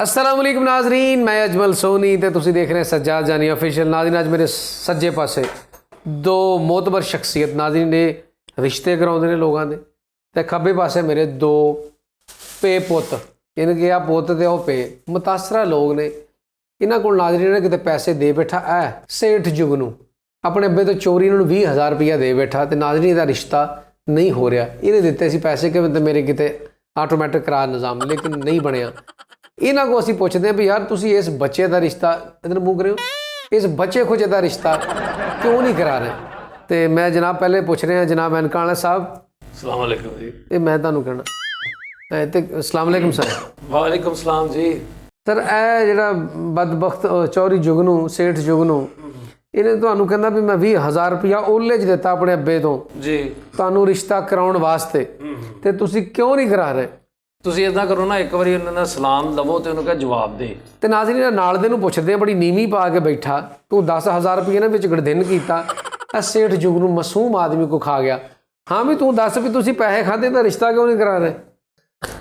अस्सलाम वालेकुम नाजरीन, मैं अजमल सोनी तो तुसी देख रहे हैं सज्जाद जानी ऑफिशियल। नाजरीन अज मेरे सज्जे पासे दो मोतबर शख्सियत नाजरीन ने रिश्ते कराउंदे ने लोगों के, तो खब्बे पासे मेरे दो पे पुत, इन्हें कहा पुत तो वह पे मुतासरा लोग ने। इन्हों को नाजरीन ने कितने पैसे दे बैठा है सेठ जुगनू, अपने अब्बे तो चोरी इन्होंने 20,000 रुपया दे बैठा, तो नाजरीन का रिश्ता नहीं हो रहा। इन्हें दिते सी पैसे कि मेरे कितने आटोमैटिक करा निज़ाम, लेकिन नहीं बनया। इन्हों को असी पूछते हैं भी यार तुसी इस बच्चे का रिश्ता इधर मूक रहे हो, इस बच्चे खुजे का रिश्ता क्यों नहीं करा रहे। तो मैं जनाब पहले पूछ रहे हैं जनाब एनका वाला साहब, अस्सलाम वालेकुम जी। ये मैं ਤੁਹਾਨੂੰ कहना तो अस्सलाम वालेकुम सर। वालेकुम सलाम जी। सर ए ਜਿਹੜਾ बदबख्त चौरी जुगनू सेठ जुगनू ਇਹਨੇ ਤੁਹਾਨੂੰ ਕਹਿੰਦਾ ਵੀ ਮੈਂ 20,000 ਰੁਪਇਆ ਉਹਲੇ 'ਚ ਦਿੱਤਾ ਆਪਣੇ ਅੱਬੇ ਤੋਂ ਜੀ ਤੁਹਾਨੂੰ ਰਿਸ਼ਤਾ ਕਰਾਉਣ ਵਾਸਤੇ, ਤੇ ਤੁਸੀਂ ਕਿਉਂ ਨਹੀਂ ਕਰਾ ਰਹੇ। ਤੁਸੀਂ ਇਦਾਂ ਕਰੋ ਨਾ, ਇੱਕ ਵਾਰੀ ਉਹਨਾਂ ਦਾ ਸਲਾਮ ਲਵੋ ਤੇ ਉਹਨੂੰ ਕਹੇ ਜਵਾਬ ਦੇ। ਤੇ ਨਾਜ਼ਰੀਨ ਨਾਲ ਦੇ ਨੂੰ ਪੁੱਛਦੇ ਆ, ਬੜੀ ਨੀਵੀਂ ਪਾ ਕੇ ਬੈਠਾ, ਤੂੰ 10,000 ਰੁਪਏ ਨੇ ਵਿੱਚ ਗੜਦਿਨ ਕੀਤਾ, ਇਹ ਸੇਠ जुगनू ਮਾਸੂਮ ਆਦਮੀ को खा गया। हाँ भी तू दस भी तुसी पैसे खाते तो रिश्ता क्यों नहीं करा रहे।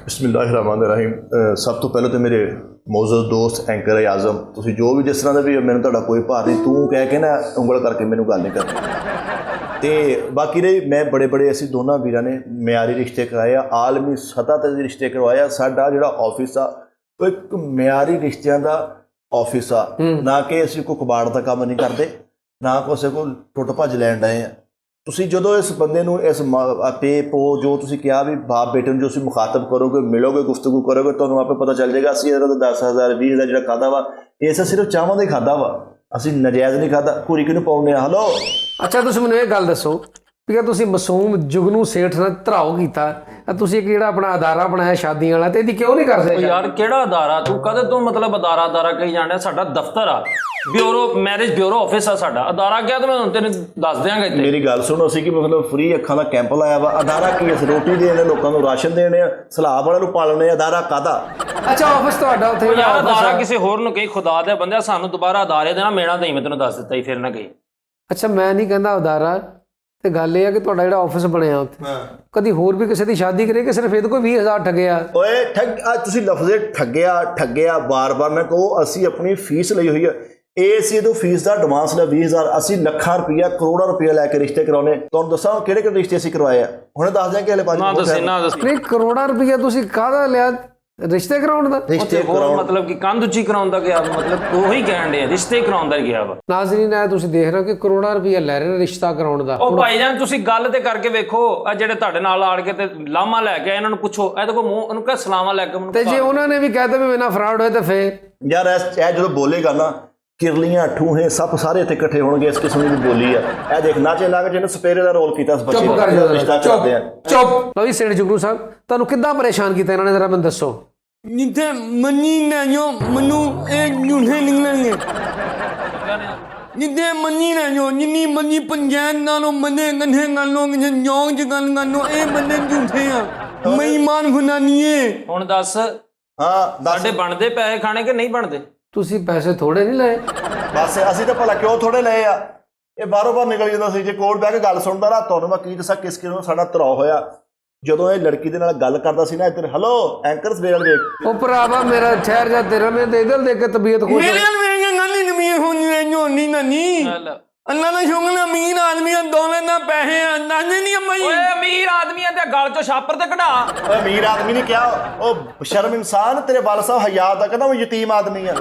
बिस्मिल्लाहिर्रहमानिर्रहीम। सब तो पहले तो मेरे मौजूद दोस्त एंकर आज़म, तुसी जो भी जिस तरह का भी मैंने तुहाडा कोई भार नहीं, तू कह के ना उंगल करके मैनू गल नहीं करनी। तो बाकी रही मैं बड़े बड़े असी दोनों वीरां ने मियारी रिश्ते कराए, आलमी सतह ते रिश्ते करवाया। साडा जिहड़ा ऑफिस आ वो एक मियारी रिश्तियां दा ऑफिस आ, ना कि असी कोई कबाड़ का काम नहीं करते, ना किसी को टुट भज लैन डए आ। ਤੁਸੀਂ ਜਦੋਂ ਇਸ ਬੰਦੇ ਨੂੰ ਇਸ ਪੇ ਪੋ ਜੋ ਤੁਸੀਂ ਕਿਹਾ ਵੀ ਬਾਪ ਬੇਟੇ ਨੂੰ ਜੋ ਤੁਸੀਂ ਮੁਖਾਤਬ ਕਰੋਗੇ, ਮਿਲੋਗੇ, ਗੁਫ਼ਤਗੂ ਕਰੋਗੇ, ਤੁਹਾਨੂੰ ਆਪੇ ਪਤਾ ਚੱਲ ਜਾਏਗਾ ਅਸੀਂ ਇਹਦਾ 10,000 20,000 ਜਿਹੜਾ ਖਾਦਾ ਵਾ ਇਹ ਸਿਰਫ ਚਾਵਾਂ ਦਾ ਹੀ ਖਾਦਾ ਵਾ, ਅਸੀਂ ਨਜਾਇਜ਼ ਨਹੀਂ ਖਾਦਾ। ਘੂਰੀ ਕਿਹਨੂੰ ਪਾਉਂਦੇ ਆ। ਹਲੋ ਅੱਛਾ ਤੁਸੀਂ ਮੈਨੂੰ ਇਹ ਗੱਲ ਦੱਸੋ ਵੀ ਤੁਸੀਂ ਮਾਸੂਮ जुगनू ਸੇਠ ਨਾਲ ਧਰਾਓ ਕੀਤਾ, ਤੁਸੀਂ ਇੱਕ ਜਿਹੜਾ ਆਪਣਾ ਅਦਾਰਾ ਬਣਾਇਆ ਸ਼ਾਦੀਆਂ ਵਾਲਾ, ਤੇ ਇਹਦੀ ਕਿਉਂ ਨਹੀਂ ਕਰਦੇ। ਯਾਰ ਕਿਹੜਾ ਅਦਾਰਾ, ਤੂੰ ਕਦੇ ਤੂੰ ਮਤਲਬ ਅਦਾਰਾ ਕਹੀ ਜਾਣਾ। ਸਾਡਾ ਦਫ਼ਤਰ ਆ, ਬਿਊਰੋ ਮੈਰਿਜ ਬਿਊਰੋ ਆਫਿਸ ਆ ਸਾਡਾ। ਅਦਾਰਾ ਕਿਹਾ ਤਾਂ ਮੈਂ ਹੁਣ ਤੈਨੂੰ ਦੱਸ ਦਿਆਂਗਾ ਇੱਥੇ। ਮੇਰੀ ਗੱਲ ਸੁਣੋ, ਅਸੀਂ ਕਿ ਮਤਲਬ ਫ੍ਰੀ ਅੱਖਾਂ ਦਾ ਕੈਂਪ ਲਾਇਆ ਵਾ। ਅਦਾਰਾ ਕੀ ਅਸੀਂ ਰੋਟੀ ਦੇਣੇ, ਲੋਕਾਂ ਨੂੰ ਰਾਸ਼ਨ ਦੇਣੇ ਆ, ਸਲਾਬ ਵਾਲਿਆਂ ਨੂੰ ਪਾਲਣੇ। ਅਦਾਰਾ ਕਾਹਦਾ। ਅੱਛਾ ਆਫਿਸ ਤੁਹਾਡਾ ਉੱਥੇ ਯਾਰ ਅਦਾਰਾ ਕਿਸੇ ਹੋਰ ਨੂੰ ਕਹੀ, ਖੁਦਾ ਦੇ ਬੰਦਿਆ ਸਾਨੂੰ ਦੁਬਾਰਾ ਅਦਾਰੇ ਦੇਣਾ ਮੇਣਾ ਨਹੀਂ, ਮੈਂ ਤੈਨੂੰ ਦੱਸ ਦਿੱਤਾ ਹੀ, ਫਿਰ ਨਾ ਕਹੀ। ਅੱਛਾ ਮੈਂ ਨਹੀਂ ਕਹਿੰਦਾ ਅਦਾਰਾ, ਤੇ ਗੱਲ ਇਹ ਆ ਕਿ ਤੁਹਾਡਾ ਜਿਹੜਾ ਆਫਿਸ ਬਣਿਆ ਉੱਥੇ ਕਦੀ ਹੋਰ ਵੀ ਕਿਸੇ ਦੀ ਸ਼ਾਦੀ ਕਰੇ ਕਿ ਸਿਰਫ ਇਹਦੇ ਕੋਈ 20,000 ਠੱਗਿਆ। ਓਏ ਤੁਸੀਂ ਲਫ਼ਜ਼ੇ ਠੱਗਿਆ ਬਾਰ-ਬਾਰ ਨਾ ਕਹੋ। ਅਸੀਂ ਆਪਣੀ ਫੀਸ ਲਈ ਹੋਈ ਆ, ਇਹ ਅਸੀਂ ਇਹਦੋਂ ਫੀਸ ਦਾ ਐਡਵਾਂਸ ਲਿਆ 20,000। ਅਸੀਂ ਲੱਖਾਂ ਰੁਪਈਆ ਕਰੋੜਾਂ ਰੁਪਈਆ ਲੈ ਕੇ ਰਿਸ਼ਤੇ ਕਰਾਉਣੇ। ਤੁਹਾਨੂੰ ਦੱਸਾਂ ਕਿਹੜੇ ਕਿਹੜੇ ਰਿਸ਼ਤੇ ਅਸੀਂ ਕਰਵਾਏ ਆ, ਹੁਣੇ ਦੱਸ ਦਿਆਂ ਕਿ ਹਲੇ ਬਾਜੀ ਨਹੀਂ ਕਰੋੜਾਂ ਰੁਪਈਆ ਤੁਸੀਂ ਕਾਹਦਾ ਲਿਆ ਰਿਸ਼ਤੇ ਕਰਾਉਣ ਦਾ। ਰਿਸ਼ਤੇ ਹੋਰ ਮਤਲਬ ਕਿ ਕੰਧ ਉੱਚੀ ਕਰਾਉਣ ਦਾ ਗਿਆ, ਮਤਲਬ ਉਹੀ ਕਹਿਣ ਦੇ ਰਿਸ਼ਤੇ ਕਰਾਉਣ ਦਾ ਗਿਆ ਵਾ। ਨਾਜ਼ਰੀਨ ਹੈ ਤੁਸੀਂ ਦੇਖ ਰਹੇ ਹੋ ਕਿ ਕਰੋੜਾਂ ਰੁਪਈਆ ਲੈ ਰਹੇ ਨੇ ਰਿਸ਼ਤਾ ਕਰਾਉਣ ਦਾ। ਉਹ ਭਾਈ ਜਾਨ ਤੁਸੀਂ ਗੱਲ ਤੇ ਕਰਕੇ ਵੇਖੋ, ਆ ਜਿਹੜੇ ਤੁਹਾਡੇ ਨਾਲ ਆੜ ਕੇ ਤੇ ਲਾਮਾ ਲੈ ਕੇ ਇਹਨਾਂ ਨੂੰ ਪੁੱਛੋ, ਇਹਦੇ ਕੋਲ ਮੂੰਹ ਉਹਨੂੰ ਕਹ ਸਲਾਮਾ ਲੈ ਕੇ ਮੈਨੂੰ। ਤੇ ਜੇ ਉਹਨਾਂ ਨੇ ਵੀ ਕਹਿਤਾ ਵੀ ਮੇਰੇ ਨਾਲ ਫਰਾਡ ਹੋਇਆ ਤਾਂ ਫੇਰ ਯਾਰ ਇਹ ਜਦੋਂ ਬੋਲੇਗਾ ਨਾ, ਕਿਰਲੀਆਂ ਠੂਹੇ ਸਭ ਸਾਰੇ ਇੱਥੇ ਇਕੱਠੇ ਹੋਣਗੇ। ਇਸ ਕਿਸਮ ਦੀ ਬੋਲੀ ਆ। ਇਹ ਦੇਖ ਨਾਚੇ ਲੱਗ ਜਿਹਨੇ ਸਪੇਰੇ ਦਾ ਰੋਲ ਕੀਤਾ ਇਸ ਬੱਚੇ ਦਾ ਰਿਸ਼ਤਾ ਕਰਦੇ ਆ। ਚੁੱਪ ਲਓ ਜੀ ਸੇਠ जुगनू ਸਾਹਿਬ, ਤੁਹਾਨੂੰ ਕਿੱਦਾਂ ਪਰੇਸ਼ਾਨ ਕੀਤਾ ਇਹਨਾਂ ਨੇ ਜ਼ਰਾ ਮੈਨੂੰ ਦੱਸੋ। ਜਿੱਥੇ ਮੰਨੀ ਨਾ ਜੋ ਮੈਨੂੰ ਇਹ ਝੂਠੇ ਨਿਕਲਣਗੇ, ਜਿੱਥੇ ਮੰਨੀ ਨਾ ਜੋ ਜਿੰਨੀ ਮੰਨੀ ਪੰਜੈਨ ਨਾਲੋਂ ਮੰਨੇ ਗੰਨੇ ਨਾਲੋਂ ਜੋਗ ਚ ਗੱਲ ਨਾਲੋਂ ਇਹ ਬੰਦੇ ਝੂਠੇ ਆ, ਮਈਮਾਨ ਫਨਾਨੀਏ। ਹੁਣ ਦੱਸ ਹਾਂ ਸਾਡੇ ਬਣਦੇ ਪੈਸੇ ਖਾਣੇ ਕਿ ਨਹੀਂ ਬਣਦੇ। ਤੁਸੀਂ ਪੈਸੇ ਥੋੜੇ ਨਹੀਂ ਲਏ। ਬਸ ਅਸੀਂ ਤਾਂ ਭਲਾ ਕਿਉਂ ਥੋੜੇ ਲਏ ਆ, ਇਹ ਬਾਰੋਂ ਬਾਰ ਨਿਕਲ ਜਾਂਦਾ ਸੀ। ਜੇ ਕੋਲ ਬਹਿ ਕੇ ਗੱਲ ਸੁਣਦਾ ਨਾ, ਤੁਹਾਨੂੰ ਮੈਂ ਕੀ ਦੱਸਾਂ ਕਿਸ ਨੂੰ ਸਾਡਾ ਤਰਾਅ ਹੋਇਆ ਜਦੋਂ ਇਹ ਲੜਕੀ ਦੇ ਨਾਲ ਗੱਲ ਕਰਦਾ ਸੀ ਨਾ। ਇੱਧਰ ਹਲੋ ਐਂਕਰਸ ਵੇਲ ਵੇਖ। ਉਹ ਭਰਾਵਾ ਮੇਰਾ ਠਹਿਰ ਜਾ, ਤੇਰਾ ਮੈਂ ਤੇ ਇਧਰ ਦੇਖ ਕੇ ਤਬੀਅਤ ਖੁਸ਼ ਮੇਰੇ ਨਾਲ ਮੇਰੇ ਗੱਲ ਨਹੀਂ ਨਮੀਰ ਹੋਣੀ ਝੋਨੀ ਨਾਨੀ। ਅੱਲਾ ਦਾ ਸ਼ੁਕਰ ਹੈ ਅਮੀਰ ਆਦਮੀਆਂ ਦੌਲਤ ਦਾ ਪੈਸੇ ਨਾਨੇ ਨਹੀਂ ਅੰਮਾ ਜੀ। ਓਏ ਅਮੀਰ ਆਦਮੀਆਂ ਦੇ ਗਲ ਚੋਂ ਛਾਪਰ ਤੇ ਕਢਾ। ਓਏ ਅਮੀਰ ਆਦਮੀ ਨੇ ਕਿਹਾ, ਉਹ ਸ਼ਰਮ ਇਨਸਾਨ ਤੇਰੇ ਵਾਲ ਸਾਹਿਬ ਹਯਾ ਦਾ ਕਹਿੰਦਾ ਉਹ ਯਤੀਮ ਆਦਮੀ ਆ।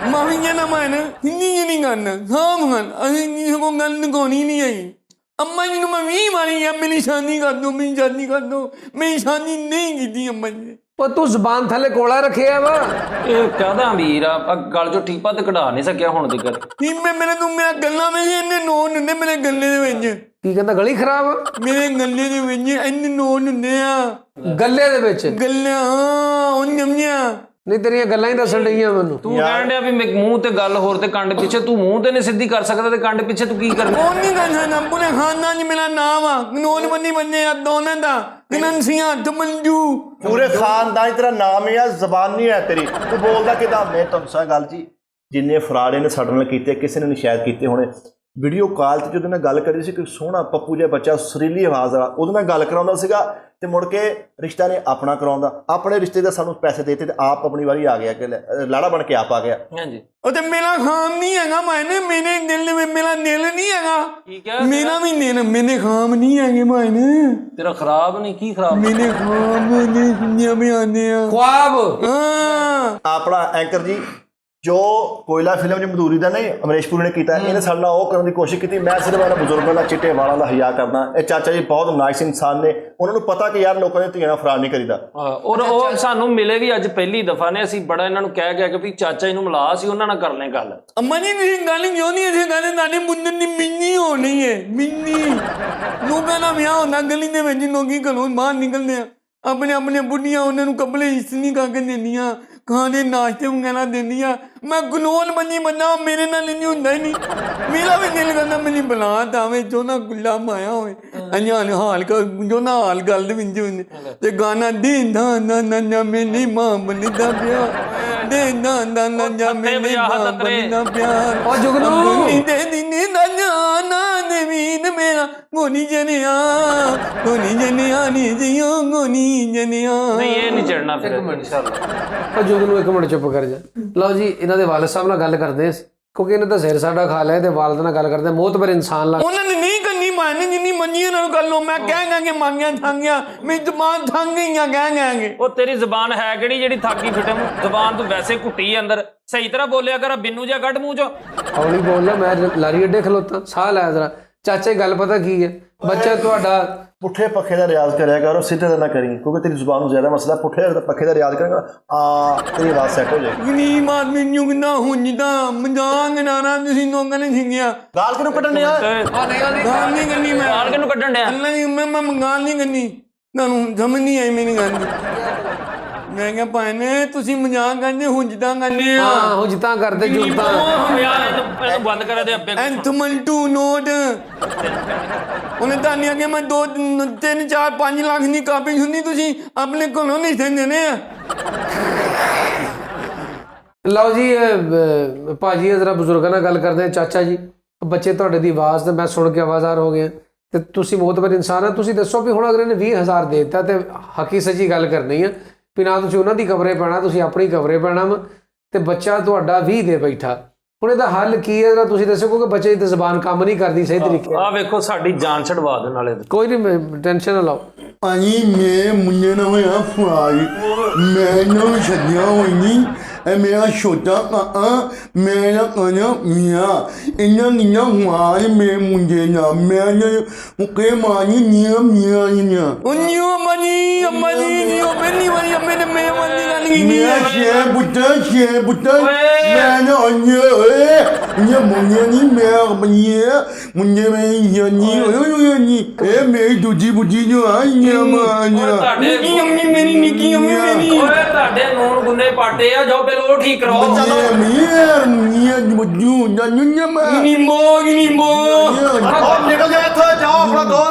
ਮਾਹੀ ਨਾ ਮਨ ਹਿੰਦੀ ਜੀ ਨਹੀਂ ਕਰਨਾ ਸਾਮ ਹਨ, ਅਸੀਂ ਕਿਸੇ ਕੋਲ ਗੱਲ ਨਿਕਾਉਣੀ ਨਹੀਂ ਆਈ। ਅੰਮਾ ਜੀ ਨੂੰ ਮੈਂ 20 ਵਾਰੀ ਆ ਮੇਰੀ ਸ਼ਾਦੀ ਕਰ ਦੋ, ਮੇਰੀ ਸ਼ਾਦੀ ਕਰ ਦੋ, ਮੇਰੀ ਸ਼ਾਦੀ ਨਹੀਂ ਕੀਤੀ ਅੰਮਾ ਜੀ। ਉਹ ਤੂੰ ਜ਼ਬਾਨ ਥੱਲੇ ਕੋਲਾ ਰੱਖਿਆ ਵਾ। ਇਹ ਕਹਦਾ ਅਮੀਰ ਆ, ਗਲ ਚੋਂ ਠੀਪਾ ਤੇ ਕਢਾ ਨਹੀਂ ਸਕਿਆ ਹੁਣ ਤੱਕ। ਕੀ ਮੈਂ ਮੇਰੇ ਤੂੰ ਮੇਰਾ ਗੱਲਾਂ ਵਿੱਚ ਇੰਨੇ ਨੋਟ ਹੁੰਦੇ ਮੇਰੇ ਗੱਲੇ ਦੇ ਵਿੱਚ, ਕੀ ਕਹਿੰਦਾ ਗਲੀ ਖਰਾਬ ਆ? ਮੇਰੇ ਗੱਲੇ ਦੇ ਵਿੱਚ ਇੰਨੇ ਨੋਟ ਹੁੰਦੇ ਆ। ਗੱਲੇ ਦੇ ਵਿੱਚ ਗੱਲਾਂ ਉਹ ਜੰਮੀਆਂ ਨਹੀਂ, ਤੇਰੀਆਂ ਗੱਲਾਂ ਹੀ ਦੱਸਣ ਡਈਆਂ ਮੈਨੂੰ। ਤੂੰ ਕਹਿਣ ਡਿਆ ਵੀ ਮੂੰਹ ਤੇ ਗੱਲ ਹੋਰ ਤੇ ਕੰਡ ਪਿੱਛੇ। ਤੂੰ ਮੂੰਹ ਤੇ ਨਹੀਂ ਸਿੱਧੀ ਕਰ ਸਕਦਾ ਤੇ ਕੰਡ ਪਿੱਛੇ ਤੂੰ ਕੀ ਕਰਨਾ। ਉਹ ਨਹੀਂ ਕਰ ਸਕਦਾ। ਪੂਰੇ ਖਾਨਦਾਨ 'ਚ ਮੇਰਾ ਨਾਮ ਆ, ਨੋਟਬੰਦੀ ਬੰਦੇ ਆ ਦੋਨਾਂ ਦਾ, ਗਨੰਸੀਆਂ ਤਮੰਜੂ ਪੂਰੇ ਖਾਨਦਾਨ ਤੇਰਾ ਨਾਮ ਹੀ ਆ, ਜ਼ਬਾਨ ਨਹੀਂ ਹੈ ਤੇਰੀ, ਤੂੰ ਬੋਲਦਾ ਕਿਦਾਂ। ਮੈਂ ਤੁਹਾਨੂੰ ਸਾ ਗੱਲ ਜੀ, ਜਿੰਨੇ ਫਰਾਡ ਇਹਨੇ ਸਾਡੇ ਨਾਲ ਕੀਤੇ ਕਿਸੇ ਨੇ ਨਹੀਂ ਸ਼ਾਇਦ ਕੀਤੇ ਹੋਣੇ। ਵੀਡੀਓ ਕਾਲ 'ਤੇ ਜਦੋਂ ਨਾਲ ਗੱਲ ਕਰੀ ਸੀ, ਕੋਈ ਸੋਹਣਾ ਪੱਪੂ ਜਿਹਾ ਬੱਚਾ ਸੁਰੀਲੀ ਆਵਾਜ਼ ਵਾਲਾ ਉਹਦੇ ਨਾਲ ਗੱਲ ਕਰਾਉਂਦਾ ਸੀਗਾ, ਤੇ ਮੁੜ ਕੇ ਰਿਸ਼ਤਾ ਨੇ ਆਪਣਾ ਕਰਾਉਂਦਾ, ਆਪਣੇ ਰਿਸ਼ਤੇ ਦਾ ਸਾਨੂੰ ਪੈਸੇ ਦੇਤੇ ਤੇ ਆਪ ਆਪਣੀ ਵਾਰੀ ਆ ਗਿਆ ਕਿ ਲਾੜਾ ਬਣ ਕੇ ਆਪ ਆ ਗਿਆ। ਹਾਂਜੀ ਉਹ ਤੇ ਮੇਰਾ ਖਾਮ ਨਹੀਂ ਹੈਗਾ ਮਾਇਨੇ, ਮੇਰੇ ਦਿਲ ਵਿੱਚ ਮੇਰਾ ਦਿਲ ਨਹੀਂ ਹੈਗਾ, ਠੀਕ ਹੈ ਮੇਰਾ ਵੀ ਦਿਲ, ਮੇਰੇ ਖਾਮ ਨਹੀਂ ਹੈਗੇ ਮਾਇਨੇ, ਤੇਰਾ ਖਰਾਬ ਨਹੀਂ ਕੀ ਖਰਾਬ ਮੇਰੇ ਖਾਮ ਨੇ ਸੁਣਿਆ ਵੀ ਆਉਂਦੇ ਆ ख्वाब ਹਾਂ। ਆਪਣਾ ਐਂਕਰ ਜੀ ਜੋ ਕੋਇਲਾ ਫਿਲਮ 'ਚ ਮਧੂਰੀ ਦਾ ਨਹੀਂ ਅਮਰੀਸ਼ ਪੁਰੀ ਨੇ ਕੀਤਾ, ਇਹਨੇ ਸਾਡੇ ਨਾਲ ਉਹ ਕਰਨ ਦੀ ਕੋਸ਼ਿਸ਼ ਕੀਤੀ। ਮੈਂ ਸਿਰਫ ਇਹਨਾਂ ਬਜ਼ੁਰਗਾਂ ਦਾ ਚਿੱਟੇ ਵਾਲਾਂ ਦਾ ਹਿਆ ਕਰਦਾ। ਇਹ ਚਾਚਾ ਜੀ ਬਹੁਤ ਨਾਈਸ ਇਨਸਾਨ ਨੇ, ਉਹਨਾਂ ਨੂੰ ਪਤਾ ਕਿ ਯਾਰ ਲੋਕਾਂ ਦੀਆਂ ਧੀਆਂ ਨਾਲ ਫਰਾਡ ਨਹੀਂ ਕਰੀਦਾ। ਔਰ ਉਹ ਸਾਨੂੰ ਮਿਲੇ ਵੀ ਅੱਜ ਪਹਿਲੀ ਦਫਾ ਨੇ, ਅਸੀਂ ਬੜਾ ਇਹਨਾਂ ਨੂੰ ਕਹਿ ਗਿਆ ਕਿ ਵੀ ਚਾਚਾ ਜੀ ਨੂੰ ਮਿਲਾ, ਅਸੀਂ ਉਹਨਾਂ ਨਾਲ ਕਰ ਲੈ ਗੱਲ। ਅੰਮਾ ਜੀ ਤੁਸੀਂ ਗੱਲ ਕਿਉਂ ਨਹੀਂ ਇੱਥੇ ਗੱਲ, ਤੁਹਾਡੇ ਮੁੰਡੇ ਦੀ ਮਿੰਨੀ ਹੋਣੀ ਹੈ, ਮਿੰਨੀ ਲੋਕਾਂ ਦਾ ਵਿਆਹ ਹੁੰਦਾ ਗਲੀ ਦੇ ਵਿੱਚ, ਲੋਕੀ ਘਰੋਂ ਬਾਹਰ ਨਿਕਲਦੇ ਆ, ਆਪਣੇ ਆਪਣੇ ਬੁੱਢੀਆਂ ਉਹਨਾਂ ਨੂੰ ਕੱਪੜੇ ਇਸਤਰੀ ਕਰਕੇ ਦਿੰਦੀਆਂ, ਖਾਣੇ ਨਾਸ਼ਤੇ ਵਗੈਰਾ ਦਿੰਦੀਆਂ। ਮੈਂ ਗਨੋਨ ਬੰਨੀ ਬੰਦਾ, ਮੇਰੇ ਨਾਲ ਨਹੀਂ ਹੁੰਦਾ ਹੀ ਨਹੀਂ, ਮੇਰਾ ਵੀ ਦਿਲ ਕਰਦਾ ਮੈਨੂੰ ਬੁਲਾ ਤਾਵੇਂ ਜੋ ਨਾ ਗੁੱਲਾ ਮਾਇਆ ਹੋਵੇ ਅਣਜਾਣ ਹਾਲ ਜੋ ਨਾ ਹਾਲ ਗੱਲ ਦੇ ਵਿੱਚ ਹੁੰਦੇ, ਤੇ ਗਾਣਾ ਦੇ ਨਾ ਨਾ ਨਾ ਮੇਰੀ ਮਾਂ ਬਣਦਾ ਪਿਆ, ਦੇ ਨਾ ਨਾ ਨਾ ਮੇਰੀ ਮਾਂ ਬਣਦਾ ਪਿਆਰ, ਉਹ ਜੁਗਨੂ ਦੇ ਦਿਨੇ ਨਾ ਜਾਨਾ ਨਵੀਨ ਮੇਰਾ ਗੋਨੀ ਜਨਿਆ, ਗੋਨੀ ਜਨਿਆ ਨੀ ਜਿਓ ਗੋਨੀ ਜਨਿਆ। ਨਹੀਂ ਇਹ ਨਹੀਂ ਚੜਨਾ ਫਿਰ ਇਨਸ਼ਾਅੱਲਾ। ਉਹ ਜੁਗਨੂ ਇੱਕ ਮਿੰਟ ਚੁੱਪ ਕਰ ਜਾ। ਲਓ ਜੀ, ਇਹਨਾਂ ਦੇ ਵਾਲਦ ਸਾਹਿਬ ਨਾਲ ਗੱਲ ਕਰਦੇ ਹਾਂ, ਕਿਉਂਕਿ ਇਹਨਾਂ ਦਾ ਸਿਰ ਸਾਡਾ ਖਾ ਲਿਆ, ਤੇ ਵਾਲਦ ਨਾਲ ਗੱਲ ਕਰਦੇ ਹਾਂ। ਮੋਤਬਰ ਇਨਸਾਨ ਨਾਲ ਉਹਨਾਂ ਨੇ ਨਹੀਂ ਕਰਨੀ ਮਾਨੇ, ਜਿੰਨੀ ਮੰਨੀ ਇਹਨਾਂ ਨੂੰ ਕਰ ਲਓ। ਮੈਂ ਕਹਿ ਗਾ ਮੰਗਿਆ ਥਾਂਗਿਆ, ਮੇਰੀ ਜ਼ਬਾਨ ਥੰਗ ਗਈਆਂ ਕਹਿ ਗਾਂਗੇ। ਉਹ ਤੇਰੀ ਜ਼ਬਾਨ ਹੈ ਕਿਹੜੀ ਜਿਹੜੀ ਥਾਕੀ ਫਿਟਮ ਜ਼ਬਾਨ ਤੂੰ ਵੈਸੇ ਘੁੱਟੀ ਅੰਦਰ, ਸਹੀ ਤਰ੍ਹਾਂ ਬੋਲਿਆ ਕਰ, ਬਿੰਨੂ ਜਿਹਾ ਕੱਢ ਮੂੰਹ ਚੋਂ। ਹੌਲੀ ਬੋਲ ਲੈ, ਮੈਂ ਲਾਰੀ ਅੱਡੇ ਖਲੋਤਾ, ਸਾਹ ਲੈ ਜਰਾ। ਚਾਚੇ ਗੱਲ ਪਤਾ ਕੀ ਹੈ, ਬੱਚਾ ਤੁਹਾਡਾ ਪੁੱਠੇ ਪੱਖੇ ਦਾ ਰਿਆਜ਼ ਕਰਿਆ ਕਰੋ, ਸਿੱਧੇ ਦਾ ਨਾ ਕਰੀ, ਕਿਉਂਕਿ ਤੇਰੀ ਜ਼ੁਬਾਨ ਨੂੰ ਜ਼ਿਆਦਾ ਮਸਲਾ। ਪੁੱਠੇ ਪੱਖੇ ਦਾ ਰਿਆਜ਼ ਕਰੇਗਾ ਤੇਰੀ ਆਵਾਜ਼ ਸੈੱਟ ਹੋ ਜਾਏਗੀ। ਗਰੀਬ ਆਦਮੀ ਨੂੰ ਕਿੰਨਾ ਹੁੰਜਦਾ ਮਜ਼ਾਕ ਨਾ ਤੁਸੀਂ ਲੋਕਾਂ ਨੇ ਸਿੱਖਿਆ। ਗਾਲ ਕਿਹਨੂੰ ਕੱਢਣ ਡਿਆ? ਗਾਲ ਨਹੀਂ ਕਰਨੀ ਮੈਂ, ਗਾਲ ਕਿਹਨੂੰ ਕੱਢਣ ਡਿਆ? ਅੱਲਾ ਦੀ ਮੈਂ ਗਾਲ ਨਹੀਂ ਕਰਨੀ, ਤੁਹਾਨੂੰ ਸਮਝ ਨਹੀਂ ਆਈ ਮੇਰੀ ਗੱਲ ਦੀ। ਮੈਂ ਕਿਹਾ ਭਾਈ ਨੇ ਤੁਸੀਂ ਮਜ਼ਾਕ ਕਰਦੇ, ਹੁੰਜਦਾ ਕਰਦੇ ਆ। ਹਾਂ ਹੋ ਜਿੱਤਾਂ ਕਰਦੇ ਜੁੱਤਾਂ। ਇਹਨੂੰ ਬੰਦ ਕਰਾ ਦੇ ਅੱਬੇ। ਐਂਥਮੰਟੂ ਨੋਟ ਉਹਨੇ ਤਾਂ ਕਿ ਮੈਂ 2 3 4 5 ਲੱਖ ਦੀ ਕਾਪੀ ਹੁੰਦੀ, ਤੁਸੀਂ ਆਪਣੇ ਕੋਲੋਂ ਨਹੀਂ ਦੇਣੇ ਆ। ਲਓ ਜੀ, ਭਾਜੀ ਜ਼ਰਾ ਬਜ਼ੁਰਗਾਂ ਨਾਲ ਗੱਲ ਕਰਦੇ ਹਾਂ। ਚਾਚਾ ਜੀ, ਬੱਚੇ ਤੁਹਾਡੇ ਦੀ ਆਵਾਜ਼ ਤੇ ਮੈਂ ਸੁਣ ਕੇ ਆਵਾਜ਼ਾਰ ਹੋ ਗਿਆ, ਤੇ ਤੁਸੀਂ ਮੋਤਬਰ ਇਨਸਾਨ ਆ, ਤੁਸੀਂ ਦੱਸੋ ਵੀ ਹੁਣ ਅਗਰ ਇਹਨੇ 20,000 ਦੇ ਦਿੱਤਾ ਤੇ ਹਕੀ ਸੱਚੀ ਗੱਲ ਕਰਨੀ ਆ ਵੀ ਨਾ ਤੁਸੀਂ ਉਹਨਾਂ ਦੀ ਕਵਰੇ ਪੈਣਾ, ਤੁਸੀਂ ਆਪਣੀ ਕਵਰੇ ਪੈਣਾ ਵਾ, ਤੇ ਬੱਚਾ ਤੁਹਾਡਾ 20 ਦੇ ਬੈਠਾ। ਹੁਣ ਇਹਦਾ ਹੱਲ ਕੀ ਹੈ, ਜਰਾ ਤੁਸੀਂ ਦੱਸੋ, ਕਿਉਂਕਿ ਬੱਚੇ ਦੀ ਜ਼ਬਾਨ ਕੰਮ ਨਹੀਂ ਕਰਦੀ ਸਹੀ ਤਰੀਕੇ। ਆ ਵੇਖੋ ਸਾਡੀ ਜਾਨ ਛਡਵਾ ਦੇਣ ਵਾਲੇ। ਕੋਈ ਨਹੀਂ, ਟੈਨਸ਼ਨ ਨਾ ਲਓ। ਭਾਜੀ ਮੇਰੇ ਮੁੰਡੇ ਨਾਲ ਹੋਇਆ ਫਰਾਡ, ਮੈਨੂੰ ਛੱਡਿਆ ਹੋਈ ਨਹੀਂ। ਇਹ ਮੇਰਾ ਛੋਟਾ ਕਾਕਾ ਮੇਰਾ ਕਹਿੰਦਾ ਮੀਆਂ ਇਹਨਾਂ ਨੀਆਂ ਮਾਰ ਮੇਰੇ ਮੁੰਡੇ ਨਾਲ, ਮੈਂ ਮੁੱਕੇ ਮਾਰੀ ਨੀਆਂ ਮੀਆਂ ਨੀਆਂ ਉਨੀਓ ਅੰਮਾ ਜੀ ਨੀਓ ਪਹਿਲੀ ਵਾਰੀ ਅੰਮੇ ਨੇ ਮੇਰੇ ਮਨ ਦੀ ਗੱਲ ਕੀਤੀ ਮੀਆਂ ਹੈ। ਛੇ ਪੁੱਤਰ ਮੈਂ ਨਾ ਓਏ ਇਹ ਮੁੰਡੇ ਨਹੀਂ ਮੈਂ ਬਣੀਏ ਮੁੰਡੇ ਮੈਂ ਯਾਨੀ ਓਏ ਨੀ ਇਹ ਮੇਰੀ ਦੂਜੀ ਬੁੱਢੀ ਜੋ ਆਈ ਮਾਂ ਨਿੱਕੀ ਅੰਮੀ ਮੇਰੀ, ਨਿੱਕੀ ਅੰਮੀ ਮੇਰੀ। ਓਏ ਤੁਹਾਡੇ ਨੂਨ ਗੁੰਨੇ ਪਾਟੇ ਆ, ਜਾਓ ਪਹਿਲਾਂ ਉਹ ਠੀਕ ਕਰਾਓ। ਮੀਆਂ ਬੁੱਢੂ ਨਾ ਮੈਂ ਨਿੰਬੋ ਨਿਕਲ ਜਾ ਇੱਥੋਂ, ਜਾਓ ਆਪਣਾ